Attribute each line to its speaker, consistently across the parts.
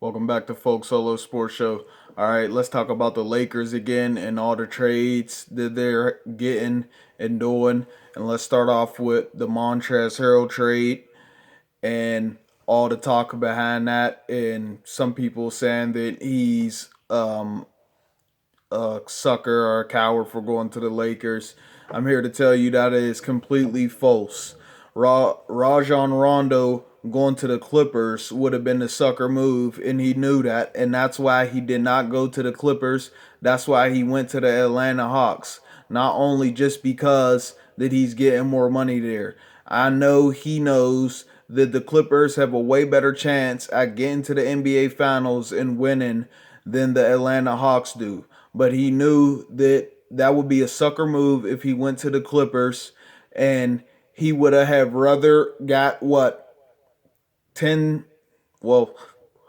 Speaker 1: Welcome back to Folk Solo Sports Show. All right, let's talk about the Lakers again and all the trades that they're getting and doing. And let's start off with the Montrez Harrell trade and all the talk behind that. And some people saying that he's a sucker or a coward for going to the Lakers. I'm here to tell you that is completely false. Rajon Rondo going to the Clippers would have been the sucker move, and he knew that, and that's why he did not go to the Clippers. That's why he went to the Atlanta Hawks. Not only just because that he's getting more money there. I know he knows that the Clippers have a way better chance at getting to the NBA Finals and winning than the Atlanta Hawks do. But he knew that that would be a sucker move if he went to the Clippers, and he would have rather got what 10, well,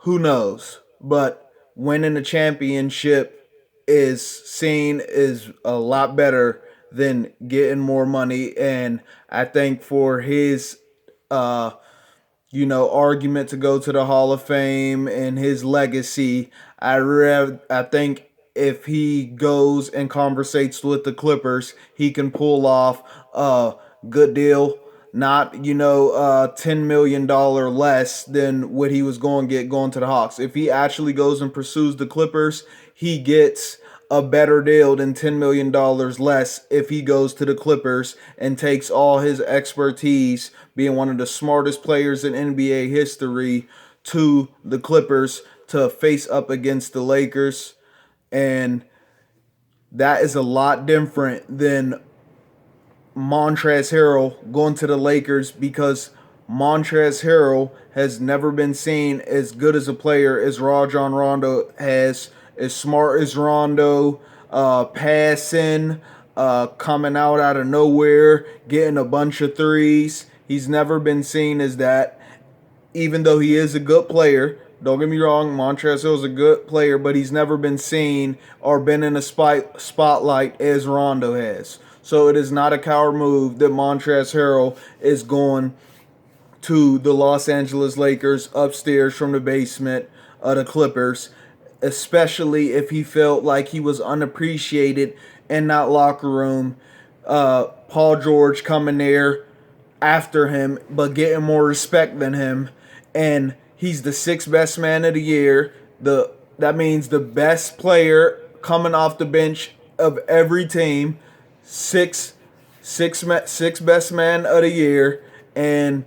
Speaker 1: who knows, but winning a championship is seen as a lot better than getting more money. And I think for his uh argument to go to the Hall of Fame and his legacy, I think if he goes and conversates with the Clippers, he can pull off a good deal. Not $10 million less than what he was going to get going to the Hawks. If he actually goes and pursues the Clippers, he gets a better deal than $10 million less if he goes to the Clippers and takes all his expertise, being one of the smartest players in NBA history, to the Clippers to face up against the Lakers. And that is a lot different than Montrez Harrell going to the Lakers, because Montrez Harrell has never been seen as good as a player as Rajon Rondo has, as smart as Rondo, passing, coming out of nowhere, getting a bunch of threes. He's never been seen as that, even though he is a good player. Don't get me wrong, Montrez Harrell is a good player, but he's never been seen or been in a spotlight as Rondo has. So it is not a coward move that Montrez Harrell is going to the Los Angeles Lakers upstairs from the basement of the Clippers, especially if he felt like he was unappreciated in that locker room. Paul George coming there after him, but getting more respect than him, and he's the sixth best man of the year. That means the best player coming off the bench of every team. Six best man of the year, and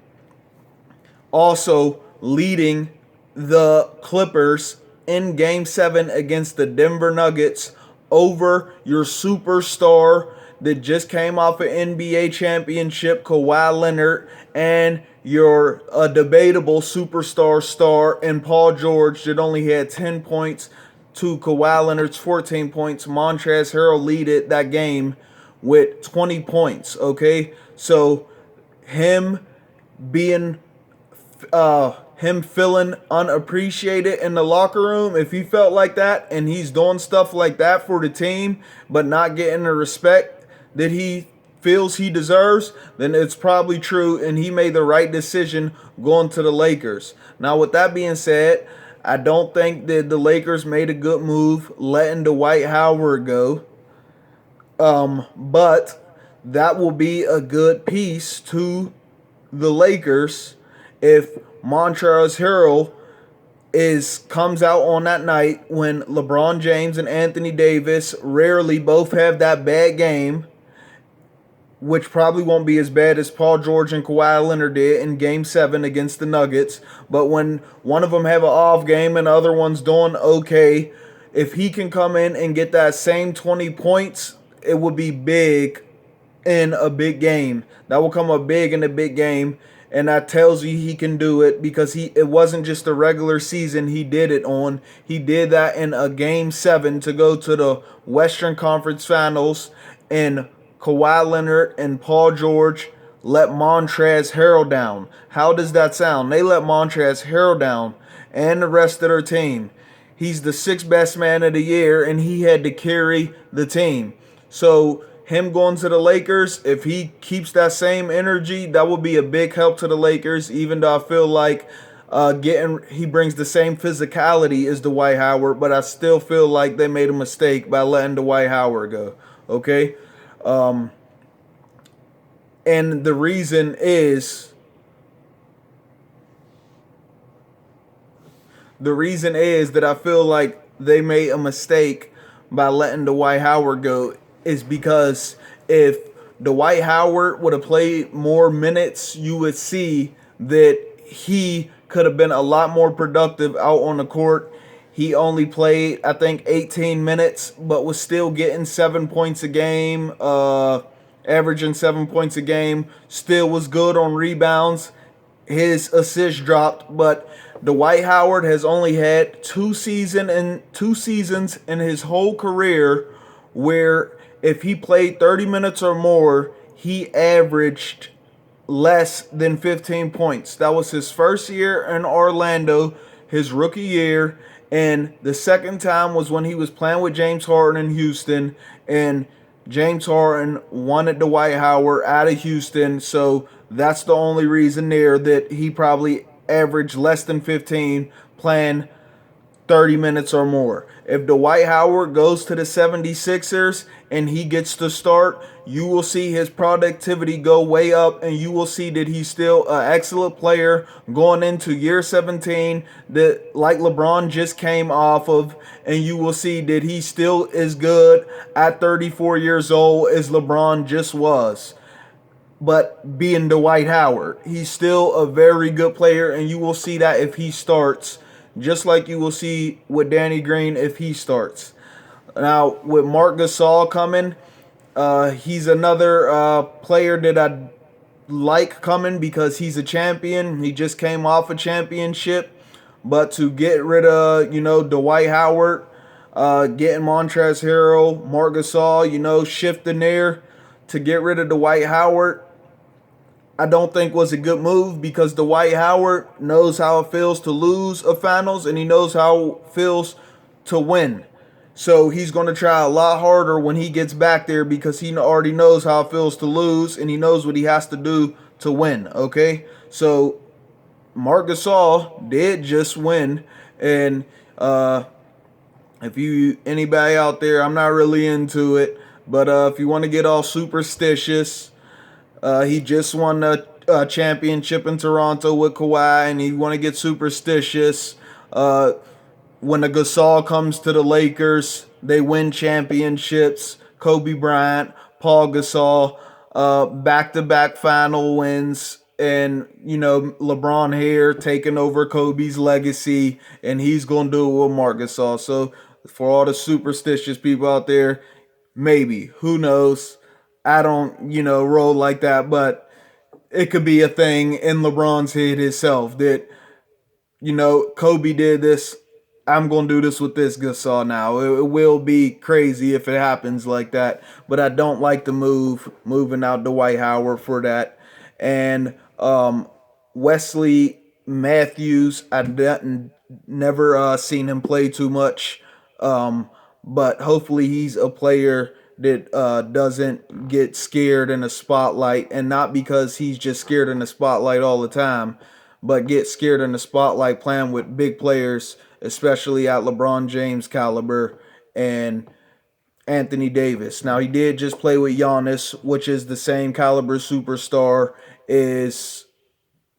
Speaker 1: also leading the Clippers in Game 7 against the Denver Nuggets over your superstar that just came off an NBA championship, Kawhi Leonard, and your debatable superstar star in Paul George that only had 10 points to Kawhi Leonard's 14 points. Montrez Harrell leaded that game with 20 points, okay? So him being him feeling unappreciated in the locker room, if he felt like that and he's doing stuff like that for the team but not getting the respect that he feels he deserves, then it's probably true and he made the right decision going to the Lakers. Now, with that being said, I don't think that the Lakers made a good move letting Dwight Howard go. But that will be a good piece to the Lakers if Montrezl Harrell comes out on that night when LeBron James and Anthony Davis rarely both have that bad game, which probably won't be as bad as Paul George and Kawhi Leonard did in Game 7 against the Nuggets. But when one of them have an off game and the other one's doing okay, if he can come in and get that same 20 points, it would be big in a big game. That will come up big in a big game, and that tells you he can do it, because it wasn't just the regular season he did it on. He did that in a Game 7 to go to the Western Conference Finals, and Kawhi Leonard and Paul George let Montrez Harrell down. How does that sound? They let Montrez Harrell down and the rest of their team. He's the sixth best man of the year, and he had to carry the team. So him going to the Lakers, if he keeps that same energy, that will be a big help to the Lakers, even though I feel like He brings the same physicality as Dwight Howard, but I still feel like they made a mistake by letting Dwight Howard go. Okay, and the reason is that I feel like they made a mistake by letting Dwight Howard go is because if Dwight Howard would have played more minutes, you would see that he could have been a lot more productive out on the court. He only played, I think, 18 minutes, but was still getting 7 points a game, averaging 7 points a game. Still was good on rebounds. His assist dropped, but Dwight Howard has only had two seasons in his whole career where if he played 30 minutes or more, he averaged less than 15 points. That was his first year in Orlando, his rookie year, and the second time was when he was playing with James Harden in Houston, and James Harden wanted Dwight Howard out of Houston, so that's the only reason there that he probably averaged less than 15 playing 30 minutes or more. If Dwight Howard goes to the 76ers and he gets to start, you will see his productivity go way up, and you will see that he's still an excellent player going into year 17 that like LeBron just came off of, and you will see that he still is good at 34 years old as LeBron just was. But being Dwight Howard, he's still a very good player, and you will see that if he starts, just like you will see with Danny Green if he starts. Now, with Marc Gasol coming, he's another player that I like coming because he's a champion. He just came off a championship. But to get rid of, Dwight Howard, getting Montrez Harrell, Marc Gasol, shifting there to get rid of Dwight Howard, I don't think was a good move because Dwight Howard knows how it feels to lose a finals and he knows how it feels to win. So he's going to try a lot harder when he gets back there because he already knows how it feels to lose and he knows what he has to do to win, okay? So Marc Gasol did just win, and if you anybody out there, I'm not really into it, but if you want to get all superstitious, he just won a championship in Toronto with Kawhi, and he want to get superstitious. When the Gasol comes to the Lakers, they win championships. Kobe Bryant, Paul Gasol, back-to-back final wins, and LeBron here taking over Kobe's legacy, and he's gonna do it with Marc Gasol. So for all the superstitious people out there, maybe, who knows? I don't, roll like that, but it could be a thing in LeBron's head himself that, Kobe did this. I'm going to do this with this Gasol now. It will be crazy if it happens like that, but I don't like the moving out Dwight Howard for that. And Wesley Matthews, never seen him play too much, but hopefully he's a player that doesn't get scared in the spotlight, and not because he's just scared in the spotlight all the time, but get scared in the spotlight playing with big players, especially at LeBron James caliber and Anthony Davis. Now, he did just play with Giannis, which is the same caliber superstar as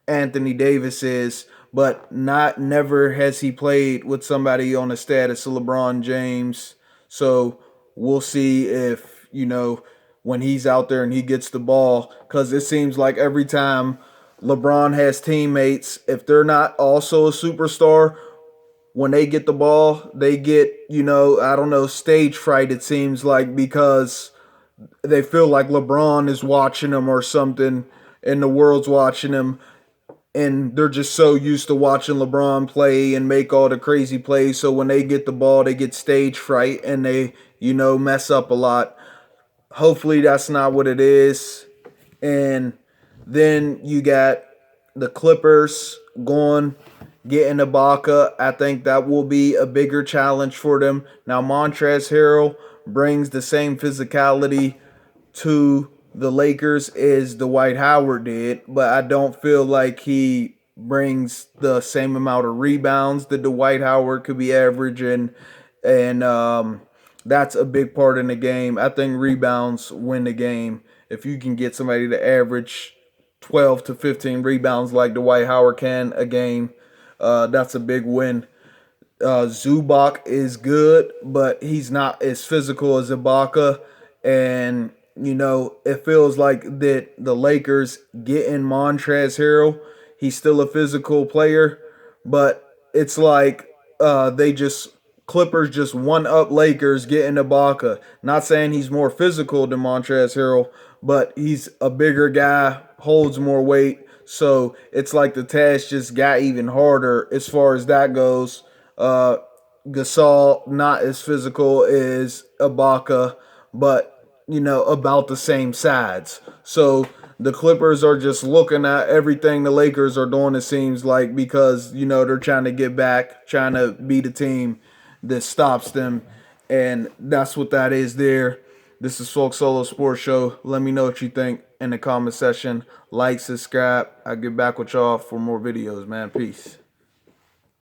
Speaker 1: Anthony Davis is, but not never has he played with somebody on the status of LeBron James. So we'll see if, when he's out there and he gets the ball, because it seems like every time LeBron has teammates, if they're not also a superstar, when they get the ball, they get, I don't know, stage fright, it seems like, because they feel like LeBron is watching them or something, and the world's watching them, and they're just so used to watching LeBron play and make all the crazy plays. So when they get the ball, they get stage fright and they, mess up a lot. Hopefully that's not what it is. And then you got the Clippers going, getting Ibaka. I think that will be a bigger challenge for them. Now, Montrez Harrell brings the same physicality to the Lakers as Dwight Howard did, but I don't feel like he brings the same amount of rebounds that Dwight Howard could be averaging, and that's a big part in the game. I think rebounds win the game. If you can get somebody to average 12 to 15 rebounds like Dwight Howard can a game, that's a big win. Zubac is good, but he's not as physical as Ibaka. And, it feels like that the Lakers getting Montrez Harrell, he's still a physical player, but it's like they just, Clippers just one up Lakers getting Ibaka. Not saying he's more physical than Montrez Harrell, but he's a bigger guy, holds more weight. So it's like the task just got even harder as far as that goes. uh, Gasol not as physical as Ibaka, but about the same size. So the Clippers are just looking at everything the Lakers are doing. It seems like because they're trying to get back, trying to beat a team that stops them, and that's what that is there. This is Folk Solo Sports Show. Let me know what you think in the comment section. Like, subscribe. I'll get back with y'all for more videos, man. Peace.